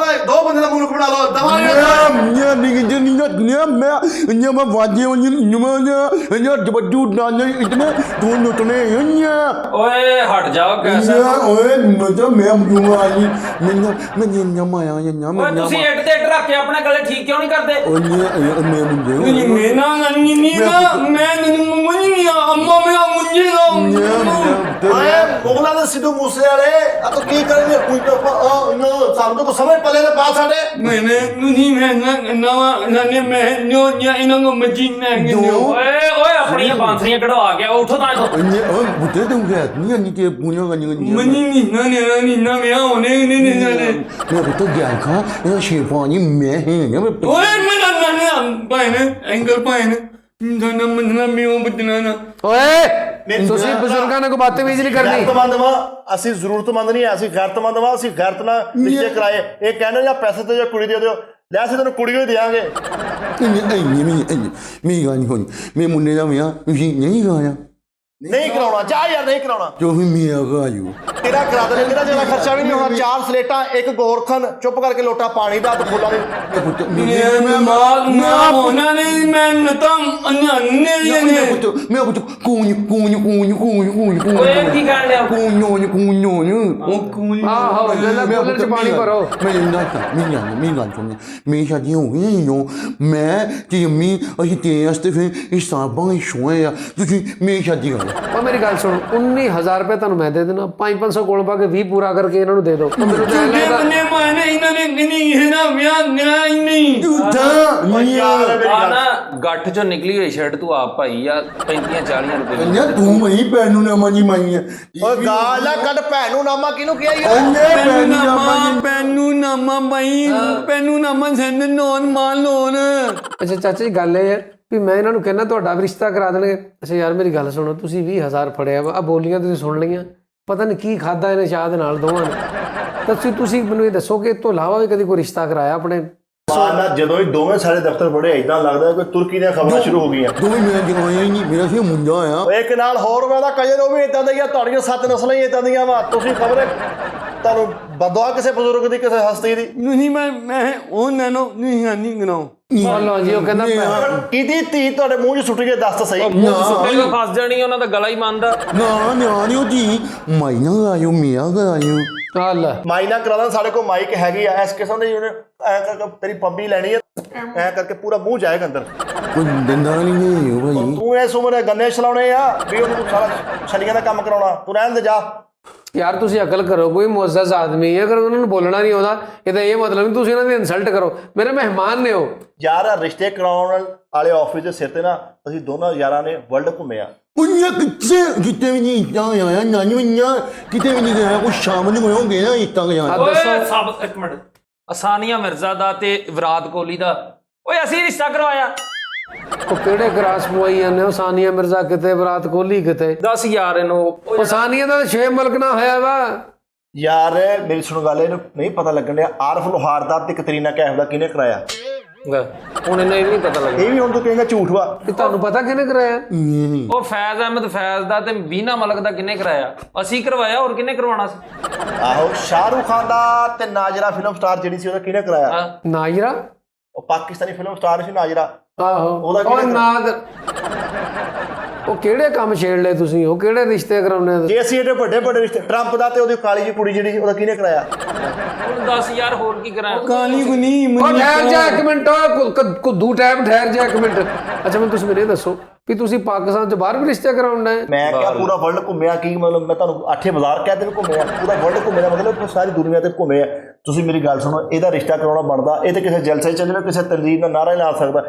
ਦੋ ਬੰਦੇ ਦਾ ਮੂਰਖ ਬਣਾ ਲਓ। ਮੈਂ ਵਾਜੇ ਓਏ ਹਟ ਜਾਓ ਕੈਸਾ। ਓਏ ਤੁਸੀਂ ਇੱਟ ਤੇ ਇੱਟ ਰੱਖ ਕੇ ਆਪਣੇ ਗਲੇ ਠੀਕ ਕਿਉਂ ਨਹੀਂ ਕਰਦੇ? ਮੈਂ ਨਾ ਗਾਨੀ ਨਹੀਂ ਨਾ, ਮੈਂ ਨਹੀਂ ਅੰਮਾ ਮੇਰਾ ਮੁੰਡੇ ਦਾ। ਓਏ ਮੁਗਲਾਂ ਦੇ ਸਿੱਧੂ ਮੂਸੇ ਵਾਲੇ ਆ ਤੂੰ ਕੀ ਕਰਨਗੇ? ਕੋਈ ਤਾਂ ਸਾਨੂੰ ਤਾਂ ਸਮਝ ਪੱਲੇ ਦੇ ਪਾ ਸਾਡੇ। मैंने तुझी में नवा नने में जो या इनको मजीद में गिनो ਓਏ ਆਪਣੀਆਂ ਬਾਂਸਰੀਆਂ ਕਢਵਾ ਗਿਆ, ਉਠੋ ਤਾਂ ਇੱਥੋਂ। मनी नहीं नने ननी ना में आओ ने ने नने ओए मना नने पाए ने एंगल पाए ने धना मना में ओ बदना ना ਓਏ ਤੁਸੀਂ ਬਜ਼ੁਰਗਾਂ ਨਾਲ ਕੋਈ ਬਾਤਮੀਜ਼ ਨਹੀਂ ਕਰਨੀ। ਗੈਰਤਮੰਦ ਵਾ ਅਸੀਂ, ਜ਼ਰੂਰਤਮੰਦ ਨਹੀਂ ਹੈ ਅਸੀਂ, ਗੈਰਤਮੰਦ ਵਾ ਅਸੀਂ। ਗੈਰਤ ਨਾਲ ਰਿਸ਼ਤੇ ਕਰਾਏ, ਇਹ ਕਹਿੰਦੇ ਜਾਂ ਪੈਸੇ ਤੇ ਜਾਂ ਕੁੜੀ ਦੇ ਦਿਓ, ਲੈ ਅਸੀਂ ਤੈਨੂੰ ਕੁੜੀ ਹੀ ਦੇਵਾਂਗੇ। ਮੇਰੀ ਗੱਲ ਨਹੀਂ ਹੋਣੀ, ਮੇਰੇ ਮੁੰਡੇ ਦਾ ਵਿਆਹ ਤੁਸੀਂ ਨਹੀਂ ਕਰਾਇਆ। ਨਹੀਂ ਕਰਾਉਣਾ, ਜਾ ਯਾਰ ਨਹੀਂ ਕਰਾਉਣਾ। ਜੋ ਵੀ ਮੇਰਾ ਘਾਜੂ ਤੇਰਾ ਕਰਾ ਦੇ, ਤੇਰਾ ਜ਼ਿਆਦਾ ਖਰਚਾ ਵੀ ਨਹੀਂ ਹੋਣਾ। 4 ਸਲੇਟਾਂ, 1 ਗੋਰਖਨ, ਚੁੱਪ ਕਰਕੇ ਲੋਟਾ ਪਾਣੀ ਦਾ ਤੇ ਫੁੱਲਾਂ ਦੇ। ਮੈਂ ਮਾਲ ਨਾ ਹੋਣਾ ਨਹੀਂ ਮੈਂ ਨਤਮ ਅਨੰਨੇ ਨੇ ਮੈਂ ਕੁਝ ਕੂਨ ਓਏ ਕੀ ਕਹਿਣ ਲਿਆ ਉਹ ਕੂਨ ਆਹੋ ਕਹਿੰਦਾ ਕੂਲਰ 'ਚ ਪਾਣੀ ਭਰੋ। ਮੇਰੀ ਗੱਲ ਸੁਣ, ਮੇਰੀ ਸ਼ਾਦੀ ਹੋ ਗਈ ਨਾ, ਮੈਂ ਤੇ ਅੰਮੀ ਅਸੀਂ ਤੇਰੇ ਵਾਸਤੇ ਫਿਰ ਹਿਸਾਬਾਂ ਸ਼ੋਏ ਆ, ਤੁਸੀਂ ਮੇਰੀ ਸ਼ਾਦੀ ਕਰੋ। ਉਹ ਮੇਰੀ ਗੱਲ ਸੁਣ, 19000 ਰੁਪਏ ਤੁਹਾਨੂੰ ਮੈਂ ਦੇ ਦੇਣਾ, 500 ਕੋਲ ਪਾ ਕੇ 20 ਪੂਰਾ ਕਰਕੇ ਇਹਨਾਂ ਨੂੰ ਦੇ ਦਿਓ। ਮੈਨੂੰ ਤਾਂ ਐਂ ਜਿਹੜੇ ਲੱਗਦਾ ਬੰਨੇ ਮਾਨੇ ਇਹਨਾਂ ਨੇ ਨਹੀਂ ਹੈ ਨਾ ਵਿਆਹ ਨਾ ਹੀ ਨਹੀਂ ਝੂਠਾ ਯਾਰ ਆ ਨਾ ਗੱਠ ਚੋਂ ਨਿਕਲੀ ਹੋਈ ਸ਼ਰਟ ਤੂੰ ਆਪ ਭਾਈ ਆ 35-40 ਰੁਪਏ ਦੀ। ਕੰਨਿਆ ਤੂੰ ਮਈ ਭੈਣ ਨੂੰ ਨਾਮਾ ਜੀ ਮਾਈ ਆ। ਓਏ ਗਾਲ ਨਾ ਕੱਢ, ਭੈਣ ਨੂੰ ਨਾਮਾ ਕਿਹਨੂੰ ਕਿਹਾ ਯਾਰ? ਕੰਨਿਆ ਭੈਣ ਨੂੰ ਨਾਮਾ ਪੈਨੂ ਨਾਮਾ ਬਾਈ ਪੈਨੂ ਨਾਮਾ ਸੈਂਡ ਨੋਨ ਮਾਨ ਲੋਨ ਅੱਛਾ ਚਾਚਾ ਜੀ, ਗੱਲ ਇਹ ਹੈ ਵੀ ਮੈਂ ਇਹਨਾਂ ਨੂੰ ਕਹਿੰਦਾ ਤੁਹਾਡਾ ਵੀ ਰਿਸ਼ਤਾ ਕਰਾ ਦੇਣਗੇ। ਅੱਛਾ ਯਾਰ ਮੇਰੀ ਗੱਲ ਸੁਣੋ, ਤੁਸੀਂ 20000 ਫੜਿਆ ਵਾ, ਆ ਬੋਲੀਆਂ ਤੁਸੀਂ ਸੁਣ ਲਈਆਂ, ਪਤਾ ਨਹੀਂ ਕੀ ਖਾਦਾ ਇਹਨੇ ਚਾਹ ਦੇ ਨਾਲ ਦੋਵਾਂ ਨੇ। ਤਾਂ ਤੁਸੀਂ ਮੈਨੂੰ ਇਹ ਦੱਸੋ ਕਿ ਇਹ ਤੋਂ ਇਲਾਵਾ ਵੀ ਕਦੀ ਕੋਈ ਰਿਸ਼ਤਾ ਕਰਾਇਆ ਆਪਣੇ? ਮਾਨਾ ਜਦੋਂ ਹੀ ਦੋਵੇਂ ਸਾਰੇ ਦਫ਼ਤਰ ਬੜੇ ਇਦਾਂ ਲੱਗਦਾ ਕਿ ਤੁਰਕੀ ਦੀਆਂ ਖਬਰਾਂ ਸ਼ੁਰੂ ਹੋ ਗਈਆਂ। ਦੋਵੇਂ ਮੇਰਾ ਜਵਾਇਆ ਹੀ ਨਹੀਂ, ਮੇਰਾ ਸੀ ਮੁੰਡਾ ਆ। ਓਏ ਇੱਕ ਨਾਲ ਹੋਰ ਮੈਂ ਉਹਦਾ ਕਜਨ, ਉਹ ਵੀ ਇਦਾਂ ਦਾ ਹੀ ਆ। ਤੁਹਾਡੀਆਂ 7 ਨਸਲਾਂ ਹੀ ਇਦਾਂ ਦੀਆਂ ਵਾ। ਤੁਸੀਂ ਖਬਰ ਤੁਹਾਨੂੰ ਬਦਵਾ ਕਿਸੇ ਬਜ਼ੁਰਗ ਦੀ, ਕਿਸੇ ਹਸਤੀ ਦੀ। ਨਹੀਂ ਮੈਂ ਉਹ ਨਾਨੋ ਨਹੀਂ ਨਹੀਂ ਗਨਾਓ ਲਓ ਜੀ, ਉਹ ਕਹਿੰਦਾ ਕਿਹਦੀ ਧੀ ਤੁਹਾਡੇ ਮੂੰਹ 'ਚ ਸੁੱਟ ਕੇ ਦੱਸ ਤਾਂ ਸਹੀ। ਸੁੱਟੇ ਨੂੰ ਫਸ ਜਾਣੀ, ਉਹਨਾਂ ਦਾ ਗਲਾ ਹੀ ਮੰਨਦਾ। ਨਾ ਨਿਆਣਿਓ ਜੀ, ਮਾਈਨਾ ਆਇਓ ਮੀਆਂ ਆਇਓ। ਹੱਲ ਮਾਈਨਾ ਕਰਾ ਲਾਂ, ਸਾਡੇ ਕੋਲ ਮਾਈਕ ਹੈਗੀ ਆ ਇਸ ਕਿਸਮ ਦੀ। ਉਹਨੇ ਐ ਕਰਕੇ ਤੇਰੀ ਪੰਬੀ ਲੈਣੀ ਹੈ, ਐ ਕਰਕੇ ਪੂਰਾ ਮੂੰਹ ਜਾਏਗਾ ਅੰਦਰ। ਕੋਈ ਦੰਦਾ ਨਹੀਂ ਹੈ ਭਾਈ। ਤੂੰ ਇਸ ਉਮਰ ਗੰਨੇ ਚਲਾਉਣੇ ਆ ਵੀ ਉਹਨੂੰ ਸਾਰਾ ਛਲੀਆਂ ਦਾ ਕੰਮ ਕਰਾਉਣਾ। ਤੂੰ ਰਹਿਣ ਦੇ ਜਾ। ਯਾਰ ਤੁਸੀਂ ਅਕਲ ਕਰੋ, ਕੋਈ ਮੁਅੱਜ਼ਜ਼ ਆਦਮੀ ਹੈ, ਅਗਰ ਉਹਨਾਂ ਨੂੰ ਬੋਲਣਾ ਨਹੀਂ ਆਉਂਦਾ ਇਹਦਾ ਇਹ ਮਤਲਬ ਨਹੀਂ ਤੁਸੀਂ ਇਹਨਾਂ ਦੀ ਇਨਸਲਟ ਕਰੋ। ਮੇਰੇ ਮਹਿਮਾਨ ਨੇ ਉਹ। ਯਾਰ ਰਿਸ਼ਤੇ ਕਰਾਉਣ ਵਾਲੇ ਆਫਿਸ ਦੇ ਸਿਰ ਤੇ ਨਾ ਅਸੀਂ ਦੋਨਾਂ ਯਾਰਾਂ ਨੇ ਵਰਲਡ ਘੁੰਮਿਆ। ਉਹਨੇ ਕਿਤੇ ਵੀ ਨਹੀਂ ਇੱਦਾਂ ਆਇਆ, ਨਾਨੀ ਮੰਨਿਆ ਕਿਤੇ ਵੀ ਨਹੀਂ ਗਿਆ। ਕੋਈ ਸ਼ਾਮ ਨੂੰ ਹੋਣਗੇ ਨਾ ਇੱਦਾਂ ਗਿਆ। ਓਏ ਸਭ ਇੱਕ ਮਿੰਟ, ਅਸਾਨੀਆ ਮਿਰਜ਼ਾ ਦਾ ਤੇ ਵਿਰਾਟ ਕੋਹਲੀ ਦਾ ਓਏ ਅਸੀਂ ਰਿਸ਼ਤਾ ਕਰਵਾਇਆ। ਉਹ ਕਿਹੜੇ ਕਰਾਸ ਪਵਾਈ ਜਾਂਦੇ ਹੋ? ਸਾਨੀਆ ਮਿਰਜ਼ਾ ਕਿਤੇ, ਵਿਰਾਟ ਕੋਹਲੀ ਕਿਤੇ। ਦੱਸ ਯਾਰ ਇਹਨੂੰ ਉਹ ਸਾਨੀਆ ਦਾ 6 ਮੁਲਕ ਨਾ ਹੋਇਆ ਵਾ। ਯਾਰ ਮੇਰੀ ਸੁਣੋ ਗੱਲ, ਇਹਨੂੰ ਨਹੀਂ ਪਤਾ ਲੱਗਣ ਡਿਆ ਆਰਫ ਲੋਹਾਰ ਦਾ ਤੇ ਕਤਰੀਨਾ ਕੈਫ ਦਾ ਕਿਹਨੇ ਕਰਾਇਆ। ਹੁਣ ਇਹਨੂੰ ਇਹ ਵੀ ਨਹੀਂ ਪਤਾ ਲੱਗਦਾ। ਇਹ ਵੀ ਹੁਣ ਤੂੰ ਕਹੇਂਗਾ ਝੂਠ ਵਾ। ਇਹ ਤੁਹਾਨੂੰ ਪਤਾ ਕਿਹਨੇ ਕਰਾਇਆ? ਉਹ ਫੈਜ਼ ਅਹਿਮਦ ਫੈਜ਼ ਦਾ ਤੇ ਵੀਨਾ ਮਲਕ ਦਾ ਕਿਹਨੇ ਕਰਾਇਆ? ਅਸੀਂ ਕਰਵਾਇਆ, ਹੋਰ ਕਿਹਨੇ ਕਰਵਾਉਣਾ ਸੀ? ਆਹੋ ਸ਼ਾਹਰੁਖ ਖਾਨ ਦਾ ਤੇ ਨਾਜ਼ਰਾ ਫਿਲਮ ਸਟਾਰ ਜਿਹੜੀ ਸੀ ਉਹਦਾ ਕਿਹਨੇ ਕਰਾਇਆ? ਨਾਇਰਾ, ਉਹ ਪਾਕਿਸਤਾਨੀ ਫਿਲਮ ਸਟਾਰ ਸੀ ਨਾਜ਼ਰਾ। ਆਹੋ ਉਹਦਾ ਉਹ ਕਿਹਨੇ ਨਾਦ। ਉਹ ਕਿਹੜੇ ਕੰਮ ਛੇੜ ਲਏ ਤੁਸੀਂ? ਉਹ ਕਿਹੜੇ ਰਿਸ਼ਤੇ ਕਰਾਉਣੇ? ਜੇ ਅਸੀਂ ਇਹਦੇ ਵੱਡੇ ਵੱਡੇ ਰਿਸ਼ਤੇ, ਟਰੰਪ ਦਾ ਤੇ ਉਹਦੀ ਕਾਲੀ ਜਿਹੀ ਕੁੜੀ ਜਿਹੜੀ ਸੀ ਉਹਦਾ ਕਿਹਨੇ ਕਰਾਇਆ? ਹੁਣ ਦੱਸ ਯਾਰ ਹੋਰ ਕੀ ਕਰਾਇਆ? ਕਾਲੀ ਗੁਨੀ ਉਹ ਠਹਿਰ ਜਾ ਇੱਕ ਮਿੰਟ, ਕੁੱਦੂ ਟਾਈਮ ਠਹਿਰ ਜਾ ਇੱਕ ਮਿੰਟ। ਅੱਛਾ ਮੈਨੂੰ ਤੁਸੀਂ ਮੈਨੂੰ ਇਹ ਦੱਸੋ ਵੀ ਤੁਸੀਂ ਪਾਕਿਸਤਾਨ ਚ ਬਾਹਰ ਵੀ ਰਿਸ਼ਤੇ ਕਰਾਉਣਾ ਹੈ? ਮੈਂ ਕਿਹਾ ਪੂਰਾ ਵਰਲਡ ਘੁੰਮਿਆ। ਕੀ ਮਤਲਬ ਮੈਂ ਤੁਹਾਨੂੰ 8 ਬਾਜ਼ਾਰ ਕਹਿ ਦੇ ਘੁੰਮਿਆ, ਪੂਰਾ ਵਰਲਡ ਘੁੰਮਿਆ ਮਤਲਬ ਸਾਰੀ ਦੁਨੀਆ ਤੇ ਘੁੰਮੇ ਆ। ਤੁਸੀਂ ਮੇਰੀ ਗੱਲ ਸੁਣੋ, ਇਹਦਾ ਰਿਸ਼ਤਾ ਕਰਾਉਣਾ ਬਣਦਾ। ਇਹ ਤੇ ਕਿਸੇ ਜਲਸੇ 'ਚ ਚੱਲ ਜਾਵੇ, ਕਿਸੇ ਤਨਜ਼ੀਮ ਦਾ ਨਾਰਾ ਹੀ ਲਾ ਸਕਦਾ।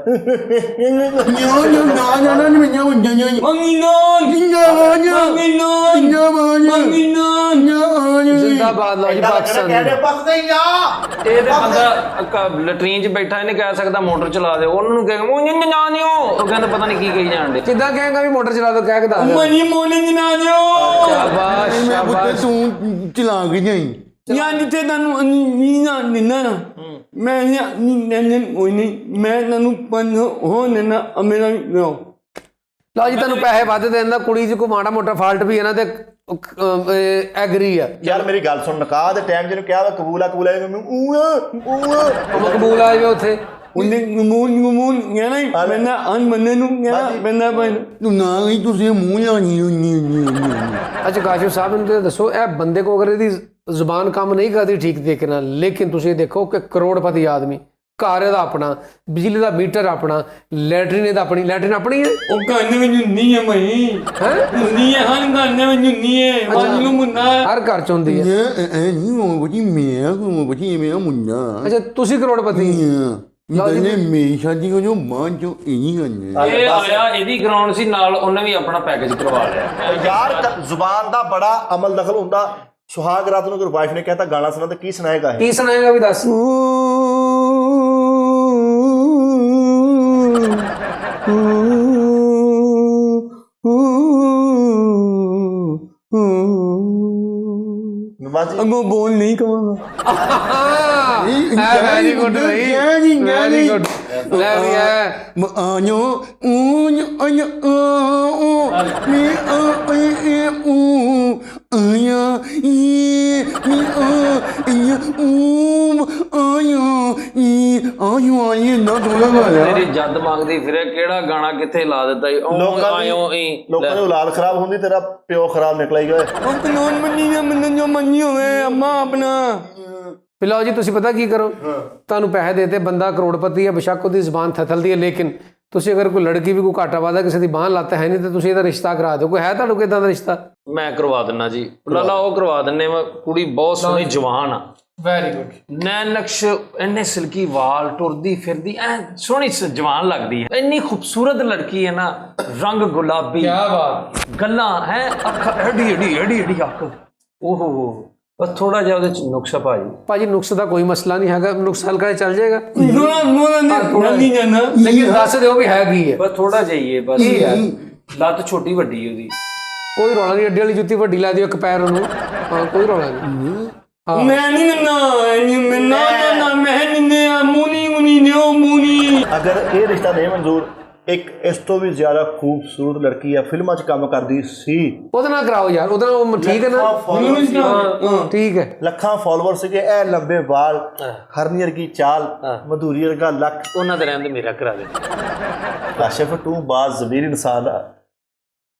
ਜ਼ਿੰਦਾਬਾਦ ਲਓ ਜੀ ਪਾਕਿਸਤਾਨ ਦੀ। ਇਹ ਤੇ ਬੰਦਾ ਲੈਟਰੀਨ 'ਚ ਬੈਠਾ ਇਹਨੇ ਕਹਿ ਸਕਦਾ ਮੋਟਰ ਚਲਾ ਦੇ, ਉਹਨਾਂ ਨੂੰ ਕਹੇਗਾ ਉਹ ਕਹਿੰਦਾ ਪਤਾ ਨਹੀਂ ਕੀ ਕਹੀ ਜਾਣ ਦੇ। ਕਿੱਦਾਂ ਕਹੇਗਾ ਵੀ ਮੋਟਰ ਚਲਾ ਦੋ? ਕਹਿ ਕੇ ਦੱਸ। ਮਨੀ ਮੋਨੇ ਨਾ ਦਿਓ ਸ਼ਾਬਾਸ਼ ਸ਼ਾਬਾਸ਼। ਤੂੰ ਚਲਾ ਕੇ ਜਾਈ। ਯਾਰ ਜਿੱਥੇ ਤੁਹਾਨੂੰ ਨਹੀਂ ਨਾ ਨਿੰਨਾ ਨਾ ਮੈਂ ਮੈਂ ਤੁਹਾਨੂੰ ਪੰਨ ਹੋ ਨਿੰਨਾ ਮੇਰਾ ਲਓ। ਲਓ ਜੀ, ਤੁਹਾਨੂੰ ਪੈਸੇ ਵੱਧ ਦੇਣ ਦਾ ਕੁੜੀ 'ਚ ਕੋਈ ਮਾੜਾ ਮੋਟਾ ਫਾਲਟ ਵੀ ਇਹਨਾਂ ਤੇ ਐਗਰੀ ਆ। ਯਾਰ ਮੇਰੀ ਗੱਲ ਸੁਣ, ਨਿਕਾਹ ਦੇ ਟਾਈਮ ਜਿਹਨੂੰ ਕਿਹਾ ਵਾ ਕਬੂਲ ਆ ਕਬੂਲ ਆ, ਮਕਬੂਲ ਆ ਜਾਵੇ ਉੱਥੇ। ਉਹਨੇ ਗਮੂਨ ਕਹਿਣਾ ਮੈਨਾਂ ਅਨ ਮੰਨੇ ਨੂੰ ਕਹਿਣਾ ਪੈਂਦਾ ਪੈਨ ਤੂੰ ਨਾ ਹੀ ਤੁਸੀਂ ਮੂੰਹ ਲਾਣੀ। ਅੱਛਾ ਕਾਸ਼ਿਫ ਸਾਹਿਬ ਨੂੰ ਤੇ ਦੱਸੋ, ਇਹ ਬੰਦੇ ਕੋ ਅਗਰ ਇਹਦੀ ਜ਼ੁਬਾਨ ਕੰਮ ਨਹੀਂ ਕਰਦੀ ਠੀਕ ਤਰੀਕੇ ਨਾਲ, ਲੇਕਿਨ ਤੁਸੀਂ ਦੇਖੋ ਕਿ ਕਰੋੜਪਤੀ ਆਦਮੀ, ਘਰ ਇਹਦਾ ਆਪਣਾ, ਬਿਜਲੀ ਦਾ ਮੀਟਰ ਆਪਣਾ, ਲੈਟਰਿਨ ਇਹਦਾ ਆਪਣੀ, ਲੈਟਰਿਨ ਆਪਣੀ ਹੈ। ਉਹ ਕੰਨ ਵਿੱਚ ਹੁੰਦੀ ਹੈ ਮਈ ਹੁੰਦੀ ਹੈ ਹਰ ਕੰਨ ਵਿੱਚ ਹੁੰਦੀ ਹੈ ਮਨ ਨੂੰ ਮੁੰਨਾ ਹਰ ਘਰ 'ਚ ਹੁੰਦੀ ਹੈ। ਨਹੀਂ ਉਹ ਜੀ ਮੇਰਾ ਮੁੰਡਾ। ਅੱਛਾ ਤੁਸੀਂ ਕਰੋੜਪਤੀ? ਜਿਹਨੇ ਮੇਰੀ ਸ਼ਾਦੀ ਹੋ ਜੋ ਮਾਂ ਜੋ ਇਹੀ ਕਰਨੇ। ਇਹ ਆਇਆ ਇਹਦੀ ਗਰਾਊਂਡ ਸੀ ਨਾਲ, ਉਹਨੇ ਵੀ ਆਪਣਾ ਪੈਕੇਜ ਕਰਵਾ ਲਿਆ। ਯਾਰ ਜ਼ੁਬਾਨ ਦਾ ਬੜਾ ਅਮਲ ਦਖਲ ਹੁੰਦਾ। ਸੁਹਾਗ ਰਾਤ ਨੂੰ ਅਗਰ ਵਾਈਫ ਨੇ ਕਹਿਤਾ ਗਾਣਾ ਸੁਣਾ ਤਾਂ ਕੀ ਸੁਣਾਏਗਾ? ਕੀ ਸੁਣਾਏਗਾ ਵੀ ਦੱਸ। ਅੱਗੋਂ ਬੋਲ ਨਹੀਂ ਕਵਾਂਗਾ। ਵੈਰੀ ਗੁੱਡ ਭਾਈ, ਵੈਰੀ ਗੁੱਡ। ਲੈ ਵੀ ਹੈ ਆਨੋ ਊਨ ਅਨ ਓ ਮੀ ਆ ਏ ਊ ਆਇਆ ਈ ਮੀ ਆ ਈ ਊ ਆਇਆ ਈ ਆਯੂ ਆਈ ਨਾ ਦੋਲਾ ਗਾਇਆ ਤੇਰੀ ਜੱਦ ਮੰਗਦੀ ਫਿਰੇ ਕਿਹੜਾ ਗਾਣਾ ਕਿੱਥੇ ਲਾ ਦਿੱਤਾ ਈ ਆਇਓ ਈ ਲੋਕਾਂ ਦੀ ਔਲਾਦ ਖਰਾਬ ਹੁੰਦੀ, ਤੇਰਾ ਪਿਓ ਖਰਾਬ ਨਿਕਲਿਆ ਗਿਆ। ਉਹ ਕਾਨੂੰਨ ਮੰਨੀ ਨਾ ਮੰਨਣ ਜੋ ਮੰਨੀ ਹੋਵੇ ਅੰਮਾ ਆਪਣਾ ਪਿਲਾਓ ਜੀ ਤੁਸੀਂ ਪਤਾ ਕੀ ਕਰੋ, ਤੁਹਾਨੂੰ ਪੈਸੇ ਦੇਤੇ, ਬੰਦਾ ਕਰੋੜਪਤੀ ਹੈ, ਬੇਸ਼ੱਕ ਉਹਦੀ ਜ਼ਬਾਨ ਥਥਲਦੀ ਹੈ, ਲੇਕਿਨ ਤੁਸੀਂ ਅਗਰ ਕੋਈ ਲੜਕੀ ਵੀ ਕੋਈ ਘਾਟਾ ਵਾਦਾ ਕਿਸੇ ਦੀ ਬਾਂਹ ਲਾਤਾ ਹੈ ਨਹੀਂ ਤਾਂ ਤੁਸੀਂ ਇਹਦਾ ਰਿਸ਼ਤਾ ਕਰਾ ਦਿਓ। ਕੋਈ ਹੈ ਤੁਹਾਨੂੰ ਕਿਦਾਂ ਦਾ ਰਿਸ਼ਤਾ? ਮੈਂ ਕਰਵਾ ਦਿੰਨਾ ਜੀ, ਲਾਲਾ ਉਹ ਕਰਵਾ ਦਿੰਨੇ ਵਾ। ਕੁੜੀ ਬਹੁਤ ਸੋਹਣੀ ਜਵਾਨ ਆ, ਵੈਰੀ ਗੁੱਡ। ਨੈਣ ਨਕਸ਼, ਇੰਨੇ ਸਿਲਕੀ ਵਾਲ, ਟੁਰਦੀ ਫਿਰਦੀ ਐ ਸੋਹਣੀ ਜਵਾਨ ਲੱਗਦੀ ਹੈ। ਇੰਨੀ ਖੂਬਸੂਰਤ ਲੜਕੀ ਹੈ ਨਾ, ਰੰਗ ਗੁਲਾਬੀ, ਕੀ ਬਾਤ। ਗੱਲਾਂ ਹੈ, ਅੱਖਾਂ ਐਡੀ ਐਡੀ ਐਡੀ ਐਡੀ ਅੱਖ, ਓਹੋ ਬਸ ਥੋੜਾ ਜਿਹਾ ਉਹਦੇ ਚ ਨੁਕਸਾ ਭਾਜੀ ਨੁਕਸ ਦਾ ਕੋਈ ਮਸਲਾ ਨਹੀਂ ਹੈਗਾ, ਨੁਕਸ ਹਲਕਾ ਚੱਲ ਜਾਏਗਾ, ਨਹੀਂ ਜਾਣਾ ਲੇਕਿਨ ਦੱਸ ਦਿਓ ਵੀ ਹੈ ਕੀ ਹੈ। ਬਸ ਥੋੜਾ ਜਾਈਏ ਬਸ। ਲੱਤ ਛੋਟੀ ਵੱਡੀ ਉਹਦੀ, ਕੋਈ ਰੌਲਾ ਨਹੀਂ, ਅੱਡੀ ਵਾਲੀ ਜੁੱਤੀ ਵੱਡੀ ਲਾ ਦਿਓ ਇੱਕ ਪੈਰ ਉਹਨੂੰ, ਹਾਂ ਕੋਈ ਰੌਲਾ ਨਹੀਂ। ਮੈਂ ਨਹੀਂ ਨਾ ਮੈਂ ਨਹੀਂ ਮੂਨੀ ਨਿਓ ਮੂਨੀ। ਅਗਰ ਇਹ ਰਿਸ਼ਤਾ ਨਹੀਂ ਮਨਜ਼ੂਰ, ਇੱਕ ਇਸ ਤੋਂ ਵੀ ਜ਼ਿਆਦਾ ਖੂਬਸੂਰਤ ਲੜਕੀ ਆ, ਫਿਲਮਾਂ 'ਚ ਕੰਮ ਕਰਦੀ ਸੀ, ਉਹਦੇ ਨਾਲ ਕਰਾਓ ਯਾਰ, ਉਹਦੇ ਨਾਲ ਉਹ ਠੀਕ ਹੈ ਨਾ, ਠੀਕ ਹੈ। ਲੱਖਾਂ ਫਾਲੋਅਰ ਸੀਗੇ, ਇਹ ਲੰਬੇ ਵਾਲ, ਹਰਨੀ ਵਰਗੀ ਚਾਲ, ਮਧੂਰੀ ਵਰਗਾ ਲੱਕ, ਉਹਨਾਂ ਦੇ ਰਹਿਣ ਦੇ ਮੇਰਾ ਕਰਾ ਦੇ। ਕਾਸ਼ਿਫ ਤੂੰ ਬਾਜ਼ ਜ਼ਮੀਰ ਇਨਸਾਨ ਆ,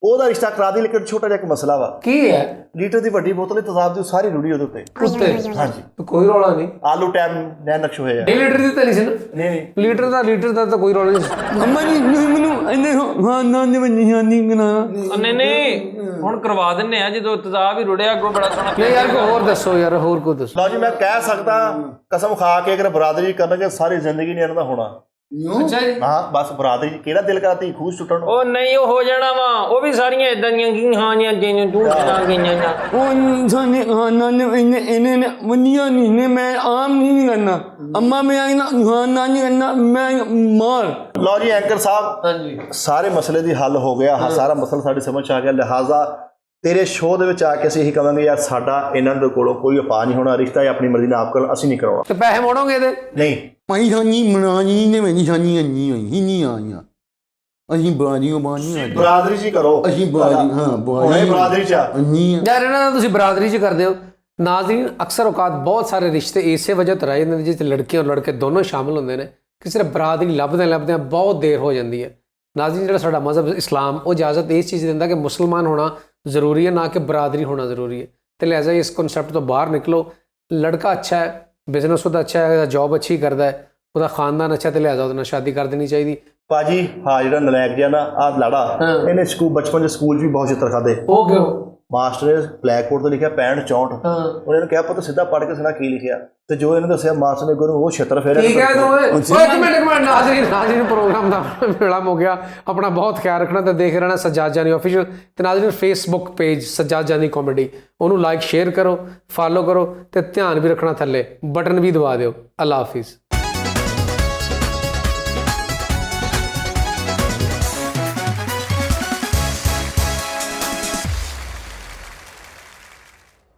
ਉਹਦਾ ਰਿਸ਼ਤਾ ਕਰਾ ਦੀ। ਲੇਕਿਨ ਛੋਟਾ ਜਿਹਾ ਇੱਕ ਮਸਲਾ ਵਾ, ਕੀ ਹੈ? ਲੀਟਰ ਦੀ ਵੱਡੀ ਬੋਤਲ ਹੀ ਤੇਜ਼ਾਬ ਦੀ ਸਾਰੀ ਰੁੜੀ ਉਹਦੇ ਉੱਤੇ। ਉੱਤੇ ਹਾਂਜੀ, ਕੋਈ ਰੌਲਾ ਨਹੀਂ। ਆਲੂ ਟੈਮ ਨੈਣ ਨਕਸ਼ ਹੋਏ ਆ। 1 ਲੀਟਰ ਦੀ ਤਾਂ ਨਹੀਂ ਸੀ ਨਾ? ਨਹੀਂ ਲੀਟਰ ਦਾ ਤਾਂ ਕੋਈ ਰੌਲਾ ਨਹੀਂ। ਅੰਮਾ ਜੀ ਮੈਨੂੰ ਇਹਨੇ ਹਾਂ ਨਾ ਨਹੀਂ ਕਨਾ ਨਹੀਂ ਹੁਣ ਕਰਵਾ ਦਿੰਨੇ ਆ, ਜਦੋਂ ਤਜ਼ਾਬ ਹੀ ਰੁੜਿਆ ਅੱਗੋਂ ਬੜਾ ਸੋਹਣਾ। ਨਹੀਂ ਯਾਰ ਕੋਈ ਹੋਰ ਦੱਸੋ ਯਾਰ, ਹੋਰ ਕੋਈ ਦੱਸੋ। ਲਓ ਜੀ, ਮੈਂ ਕਹਿ ਸਕਦਾ ਕਸਮ ਖਾ ਕੇ, ਅਗਰ ਬਰਾਦਰੀ ਕਰਨਗੇ ਸਾਰੀ ਜ਼ਿੰਦਗੀ ਨਹੀਂ ਇਹਨਾਂ ਦਾ ਹੋਣਾ। ਅੱਛਾ ਜੀ। ਹਾਂ ਬਸ ਬਰਾਦਰੀ ਕਿਹੜਾ ਦਿਲ ਕਰਦਾ ਧੀ ਖੂਜ ਸੁੱਟਣ ਨੂੰ। ਉਹ ਨਹੀਂ, ਉਹ ਹੋ ਜਾਣਾ ਵਾ, ਉਹ ਵੀ ਸਾਰੀਆਂ ਇਦਾਂ ਦੀਆਂ ਕੀ ਹਾਂ ਜਾਂ ਜਿਵੇਂ ਤੂੰ ਨਾ ਗਈਆਂ। ਉਹ ਸਾਨੇ ਖਾਨਾ ਨੇ ਇਹਨੇ ਵੰਨੀਆਂ ਨਹੀਂ ਨੇ, ਮੈਂ ਆਮ ਨਹੀਂ ਕਰਨਾ ਅੰਮਾ, ਮੈਂ ਆਈ ਨਾ ਖਾਨਾ ਨਹੀਂ ਕਰਨਾ, ਮੈਂ ਮਾਰ। ਲਓ ਜੀ ਐਂਕਰ ਸਾਹਿਬ, ਹਾਂਜੀ ਸਾਰੇ ਮਸਲੇ ਦੀ ਹੱਲ ਹੋ ਗਿਆ, ਸਾਰਾ ਮਸਲਾ ਸਾਡੀ ਸਮਝ 'ਚ ਆ ਗਿਆ। ਲਿਹਾਜ਼ਾ ਤੇਰੇ ਸ਼ੋਅ ਦੇ ਵਿੱਚ ਆ ਕੇ ਅਸੀਂ ਇਹੀ ਕਹਾਂਗੇ ਯਾਰ, ਸਾਡਾ ਇਹਨਾਂ ਦੇ ਕੋਲੋਂ ਕੋਈ ਉਪਾਅ ਨਹੀਂ ਹੋਣਾ, ਰਿਸ਼ਤਾ ਆਪਣੀ ਮਰਜ਼ੀ ਨਾਲ ਆਪ ਕਰਨ, ਅਸੀਂ ਨਹੀਂ ਕਰਾਉਣਾ। ਤੇ ਪੈਸੇ ਮੋੜੋਗੇ ਇਹਦੇ? ਨਹੀਂ ਮੈਂ ਸਾਨੀ ਮਨਾਨੀ ਨੇ ਮੈਨੀ ਸਾਨੀ ਅੰਨੀ ਹੋਈ ਹੀ ਨਹੀਂ ਆਈਆਂ, ਅਸੀਂ ਬਾਨੀਓ ਬਾਨੀ ਆ ਬਰਾਦਰੀ 'ਚ ਹੀ ਕਰੋ। ਅਸੀਂ ਬਾਨੀ ਹਾਂ ਹੁਣੇ ਬਰਾਦਰੀ 'ਚ ਆ। ਅੰਨੀ ਯਾਰ ਇਹਨਾਂ ਦਾ ਤੁਸੀਂ ਬਰਾਦਰੀ 'ਚ ਕਰਦੇ ਹੋ। ਨਾਜ਼ਰੀਨ, ਅਕਸਰ ਔਕਾਤ ਬਹੁਤ ਸਾਰੇ ਰਿਸ਼ਤੇ ਇਸੇ ਵਜ੍ਹਾ ਤੋਂ ਰਹਿ ਜਾਂਦੇ ਨੇ ਜਿਸ 'ਚ ਲੜਕੀਆਂ ਔਰ ਲੜਕੇ ਦੋਨੋਂ ਸ਼ਾਮਿਲ ਹੁੰਦੇ ਨੇ ਕਿ ਸਿਰਫ ਬਰਾਦਰੀ ਲੱਭਦਿਆਂ ਬਹੁਤ ਦੇਰ ਹੋ ਜਾਂਦੀ ਹੈ। ਨਾਜ਼ਰੀਨ, ਜਿਹੜਾ ਸਾਡਾ ਮਜ਼ਹਬ ਇਸਲਾਮ ਉਹ ਇਜਾਜ਼ਤ ਇਸ ਚੀਜ਼ ਦਿੰਦਾ ਕਿ ਮੁਸਲਮਾਨ ਹੋਣਾ ਜ਼ਰੂਰੀ ਹੈ, ਨਾ ਕਿ ਬਰਾਦਰੀ ਹੋਣਾ ਜ਼ਰੂਰੀ ਹੈ। ਤੇ ਲਿਹਾਜ਼ਾ ਇਸ ਕਨਸੈਪਟ ਤੋਂ ਬਾਹਰ ਨਿਕਲੋ। ਲੜਕਾ ਅੱਛਾ ਹੈ, ਬਿਜ਼ਨਸ ਉਹਦਾ ਅੱਛਾ ਹੈ, ਜੌਬ ਅੱਛੀ ਕਰਦਾ ਹੈ, ਉਹਦਾ ਖਾਨਦਾਨ ਅੱਛਾ, ਤੇ ਲਿਹਾਜ਼ਾ ਉਹਦੇ ਨਾਲ ਸ਼ਾਦੀ ਕਰ ਦੇਣੀ ਚਾਹੀਦੀ। ਭਾਜੀ ਹਾਂ, ਜਿਹੜਾ ਨਲਾਇਕ ਜਿਹਾ ਨਾ ਆਹ ਲਾੜਾ, ਇਹਨੇ ਬਚਪਨ 'ਚ ਸਕੂਲ 'ਚ ਵੀ ਬਹੁਤ ਚਿੱਤਰ ਖਾਦੇ। ਉਹ ਕਿਉਂ? ਮਾਸਟਰ ਨੇ ਬਲੈਕ ਬੋਰਡ ਤੇ ਲਿਖਿਆ 65 64, ਉਹਨੇ ਇਹਨੂੰ ਕਿਹਾ ਪੁੱਤ ਸਿੱਧਾ ਪੜ੍ਹ ਕੇ ਸੁਣਾ ਕੀ ਲਿਖਿਆ, ਤੇ ਜੋ ਇਹਨੇ ਦੱਸਿਆ ਮਾਸਟਰ ਨੇ ਗੁਰੂ ਉਹ ਛਿੱਤਰ ਫੇਰਿਆ। ਠੀਕ ਹੈ ਓਏ ਇੱਕ ਮਿੰਟ ਨਾਜ਼ਰੀਨ ਪ੍ਰੋਗਰਾਮ ਦਾ ਵੇਲਾ ਹੋ ਗਿਆ। ਆਪਣਾ ਬਹੁਤ ਖਿਆਲ ਰੱਖਣਾ ਤੇ ਦੇਖ ਰਹਿਣਾ ਸੱਜਾਦ ਜਾਨੀ ਆਫੀਸ਼ੀਅਲ। ਤੇ ਨਾਜ਼ਰੀਨ ਫੇਸਬੁੱਕ ਪੇਜ ਸੱਜਾਦ ਜਾਨੀ ਕਾਮੇਡੀ, ਉਹਨੂੰ ਲਾਈਕ ਸ਼ੇਅਰ ਕਰੋ, ਫਾਲੋ ਕਰੋ ਤੇ ਧਿਆਨ ਵੀ ਰੱਖਣਾ, ਥੱਲੇ ਬਟਨ ਵੀ ਦਬਾ ਦਿਓ। ਅੱਲਾ ਹਾਫਿਜ਼।